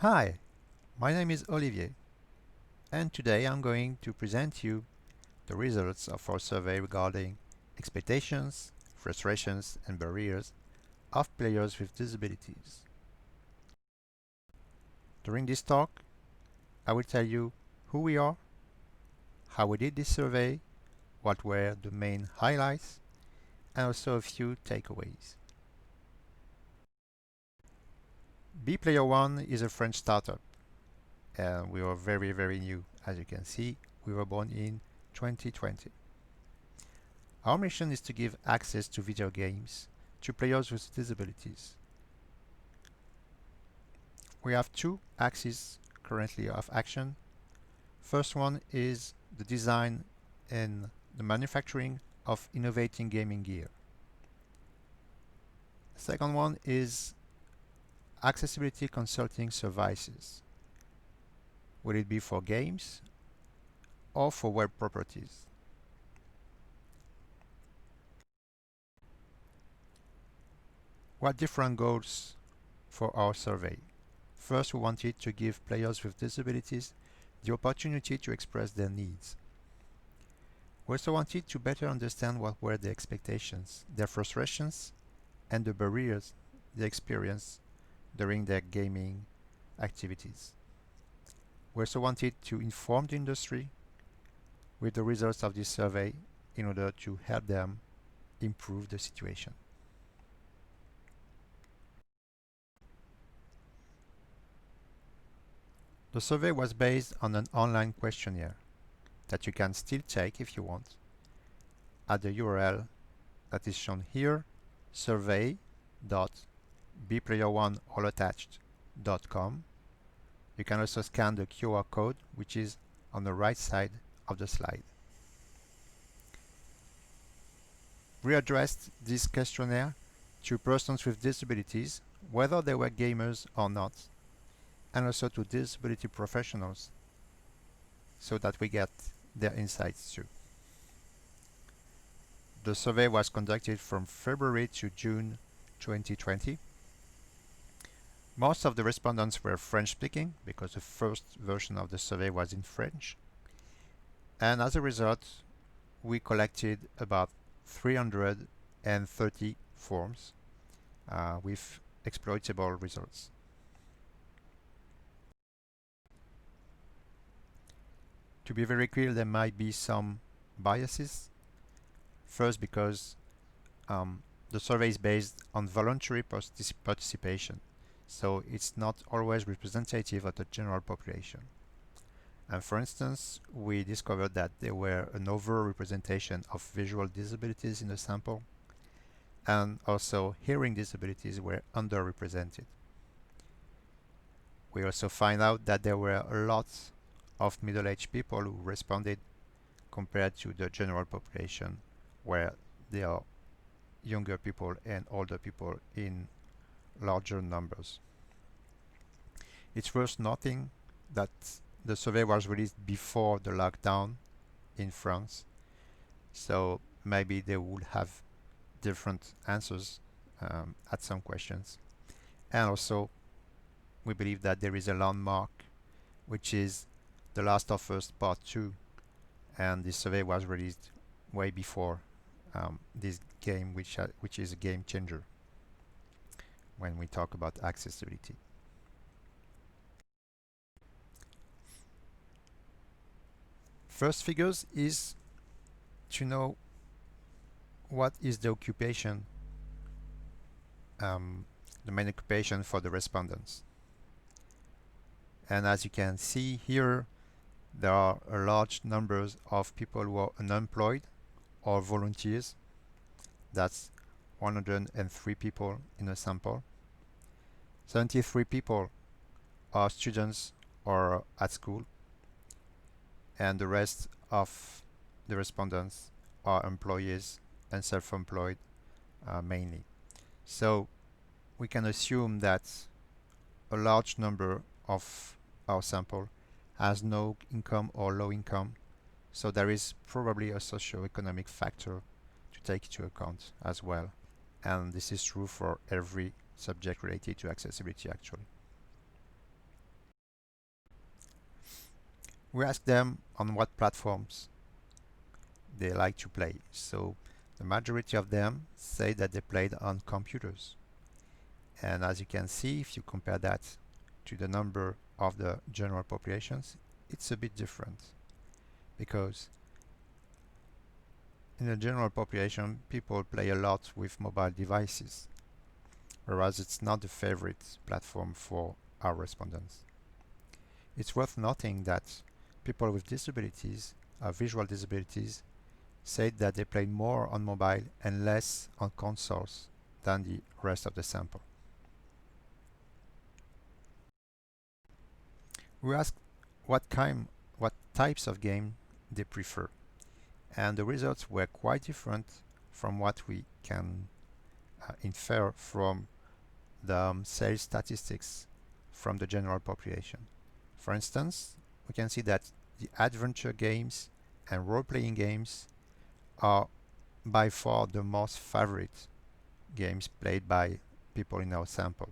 Hi, my name is Olivier, and today I'm going to present you the results of our survey regarding expectations, frustrations, and barriers of players with disabilities. During this talk, I will tell you who we are, how we did this survey, what were the main highlights, and also a few takeaways. Player One is a French startup, and we are very new. As you can see, we were born in 2020. Our mission is to give access to video games to players with disabilities. We have two axes currently of action. First one is the design and the manufacturing of innovating gaming gear. Second one is accessibility consulting services. Will it be for games or for web properties? What different goals for our survey? First, we wanted to give players with disabilities the opportunity to express their needs. We also wanted to better understand what were their expectations, their frustrations, and the barriers they experienced during their gaming activities. We also wanted to inform the industry with the results of this survey in order to help them improve the situation. The survey was based on an online questionnaire that you can still take if you want at the URL that is shown here, survey.bplayer1allattached.com. You can also scan the QR code, which is on the right side of the slide. We addressed this questionnaire to persons with disabilities, whether they were gamers or not, and also to disability professionals, so that we get their insights too. The survey was conducted from February to June 2020. Most of the respondents were French speaking because the first version of the survey was in French. And as a result, we collected about 330 forms with exploitable results. To be very clear, there might be some biases. First, because the survey is based on voluntary participation, so it's not always representative of the general population. And for instance, we discovered that there were an over-representation of visual disabilities in the sample, and also hearing disabilities were underrepresented. We also find out that there were a lot of middle-aged people who responded compared to the general population, where there are younger people and older people in larger numbers. It's worth noting that the survey was released before the lockdown in France, so maybe they would have different answers at some questions. And also, we believe that there is a landmark, which is The Last of Us Part 2, and this survey was released way before this game, which is a game changer when we talk about accessibility. First figures is to know what is the occupation, the main occupation for the respondents. And as you can see here, there are a large numbers of people who are unemployed or volunteers. That's 103 people in a sample. 73 people are students or at school, and the rest of the respondents are employees and self-employed mainly. So we can assume that a large number of our sample has no income or low income, so there is probably a socio-economic factor to take into account as well, and this is true for every subject related to accessibility actually. We asked them on what platforms they like to play. So the majority of them say that they played on computers. And as you can see, if you compare that to the number of the general populations, it's a bit different because in the general population, people play a lot with mobile devices, whereas it's not the favorite platform for our respondents. It's worth noting that people with disabilities, visual disabilities, said that they played more on mobile and less on consoles than the rest of the sample. We asked what types of game they prefer, and the results were quite different from what we can infer from the sales statistics from the general population. For instance, we can see that the adventure games and role-playing games are by far the most favorite games played by people in our sample.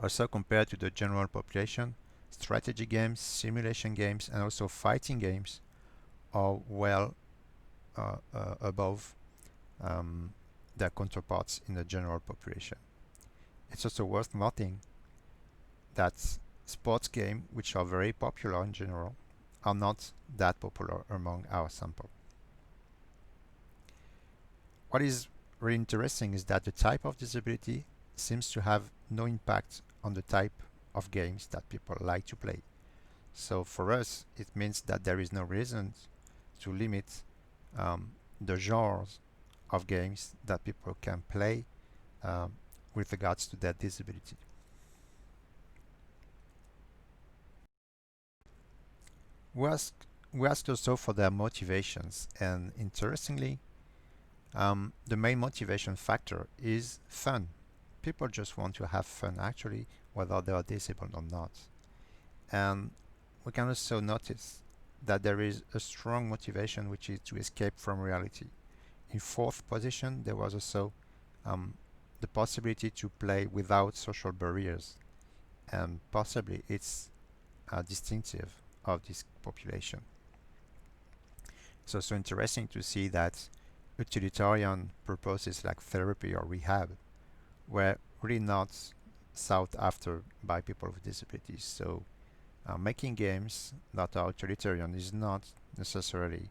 Also, compared to the general population, strategy games, simulation games, and also fighting games are well above um, their counterparts in the general population. It's also worth noting that sports games, which are very popular in general, are not that popular among our sample. What is really interesting is that the type of disability seems to have no impact on the type of games that people like to play. So for us, it means that there is no reason to limit um, the genres of games that people can play um, with regards to their disability. We asked, we asked also for their motivations, and interestingly, the main motivation factor is fun. People just want to have fun actually, whether they are disabled or not. And we can also notice that there is a strong motivation which is to escape from reality. In fourth position, there was also um, the possibility to play without social barriers, and possibly it's distinctive of this population. It's also interesting to see that utilitarian purposes like therapy or rehab were really not sought after by people with disabilities. So making games that are utilitarian is not necessarily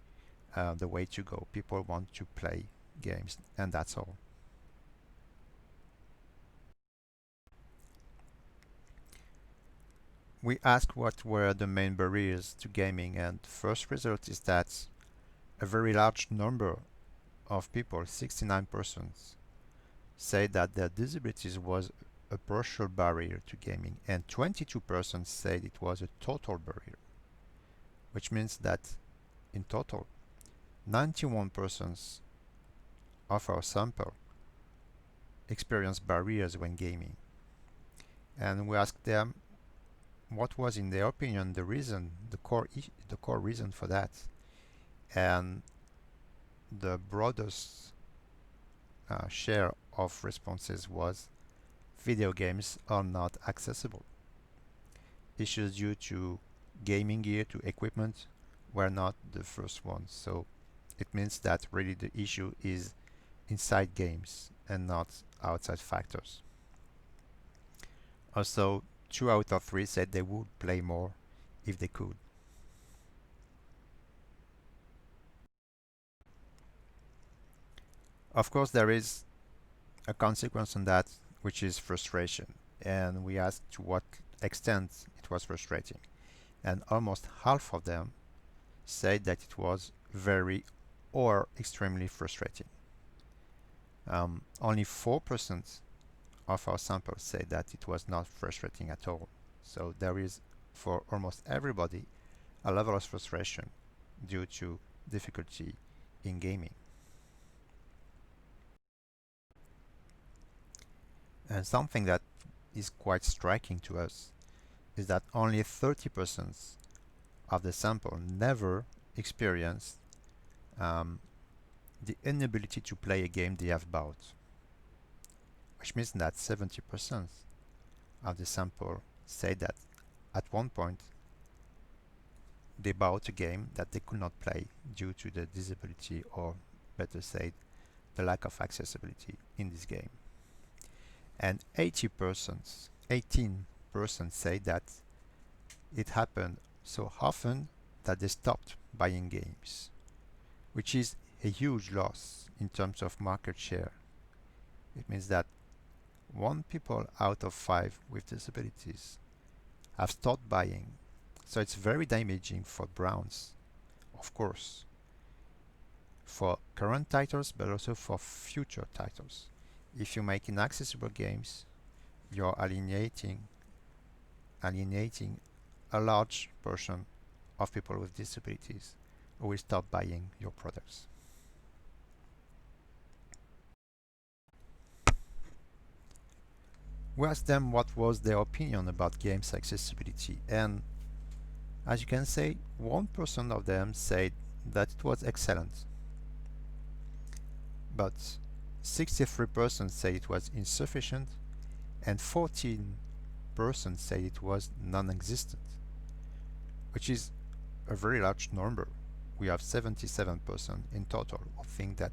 the way to go. People want to play games, and that's all. We asked what were the main barriers to gaming, and the first result is that a very large number of people, 69%, say that their disabilities was a partial barrier to gaming, and 22% said it was a total barrier, which means that in total, 91% of our sample experienced barriers when gaming. And we asked them what was, in their opinion, the reason, the core reason for that. And the broadest share of responses was video games are not accessible. Issues due to gaming gear, to equipment, were not the first ones. So it means that really the issue is inside games and not outside factors. Also, 2 out of 3 said they would play more if they could. Of course, there is a consequence on that, which is frustration. And we asked to what extent it was frustrating. And almost half of them said that it was very or extremely frustrating. Only 4% of our sample said that it was not frustrating at all. So there is, for almost everybody, a level of frustration due to difficulty in gaming. And something that is quite striking to us is that only 30% of the sample never experienced um, the inability to play a game they have bought, which means that 70% of the sample say that at one point they bought a game that they could not play due to the disability, or better said, the lack of accessibility in this game. And 18% say that it happened so often that they stopped buying games, which is a huge loss in terms of market share. It means that one people out of five with disabilities have stopped buying. So it's very damaging for brands, of course, for current titles, but also for future titles. If you make inaccessible games, you're alienating a large portion of people with disabilities who will stop buying your products. We asked them what was their opinion about games accessibility, and as you can see, 1% of them said that it was excellent, but 63% said it was insufficient, and 14% said it was non-existent, which is a very large number. We have 77% in total who think that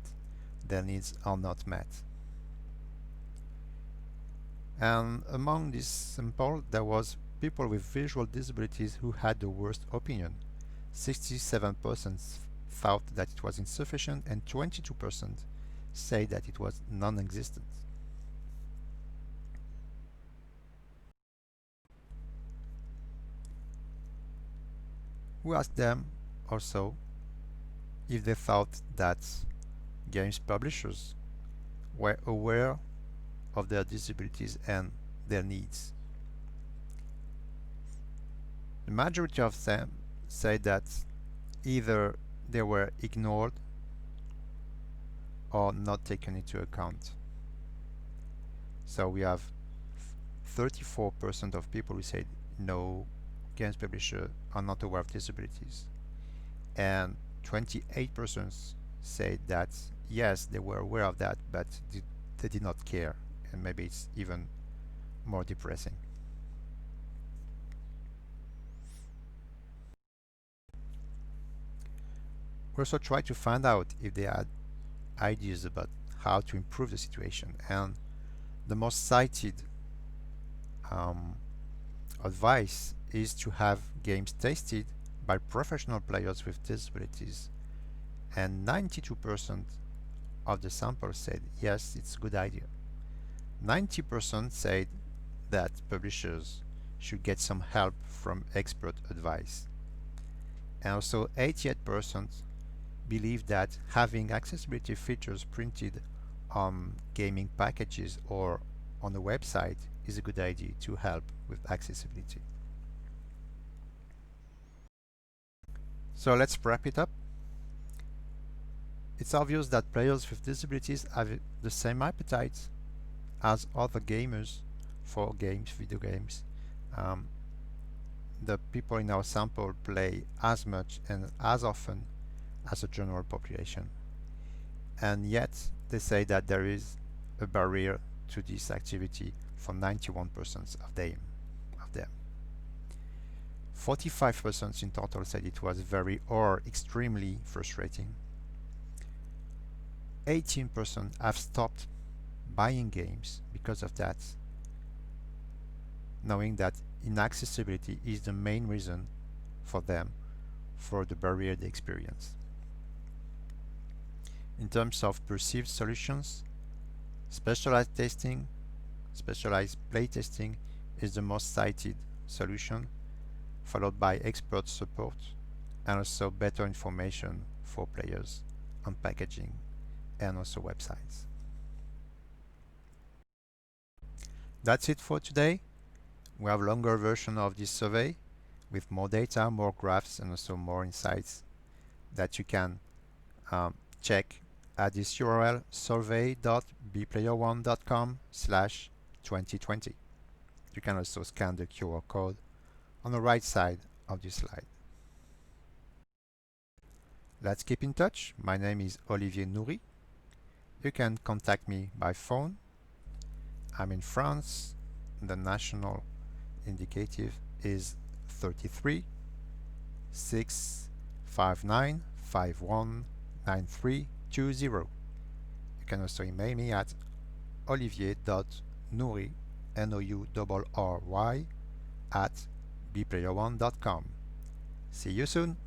their needs are not met. And among this sample, there was people with visual disabilities who had the worst opinion. 67% thought that it was insufficient, and 22% say that it was non-existent. We asked them also if they thought that games publishers were aware of their disabilities and their needs. The majority of them say that either they were ignored or not taken into account. So we have 34% of people who said no, games publishers are not aware of disabilities, and 28% said that yes, they were aware of that, but they did not care, and maybe it's even more depressing. We also tried to find out if they had ideas about how to improve the situation, and the most cited advice is to have games tested by professional players with disabilities, and 92% of the sample said yes, it's a good idea. 90% said that publishers should get some help from expert advice, and also 88% believe that having accessibility features printed on gaming packages or on a website is a good idea to help with accessibility. So let's wrap it up. It's obvious that players with disabilities have the same appetite as other gamers for games, video games. The people in our sample play as much and as often as a general population, and yet they say that there is a barrier to this activity for 91% of them. 45% in total said it was very or extremely frustrating. 18% have stopped buying games because of that, knowing that inaccessibility is the main reason for them for the barrier they experience. In terms of perceived solutions, specialized testing, specialized playtesting is the most cited solution, followed by expert support and also better information for players on packaging and also websites. That's it for today. We have a longer version of this survey with more data, more graphs, and also more insights that you can check at this URL, survey.bplayer1.com/2020. You can also scan the QR code on the right side of this slide. Let's keep in touch. My name is Olivier Nourry. You can contact me by phone. I'm in France. The national indicative is 33. 659 519320. You can also email me at olivier.nourry, Nourry, at bplayer1.com. See you soon!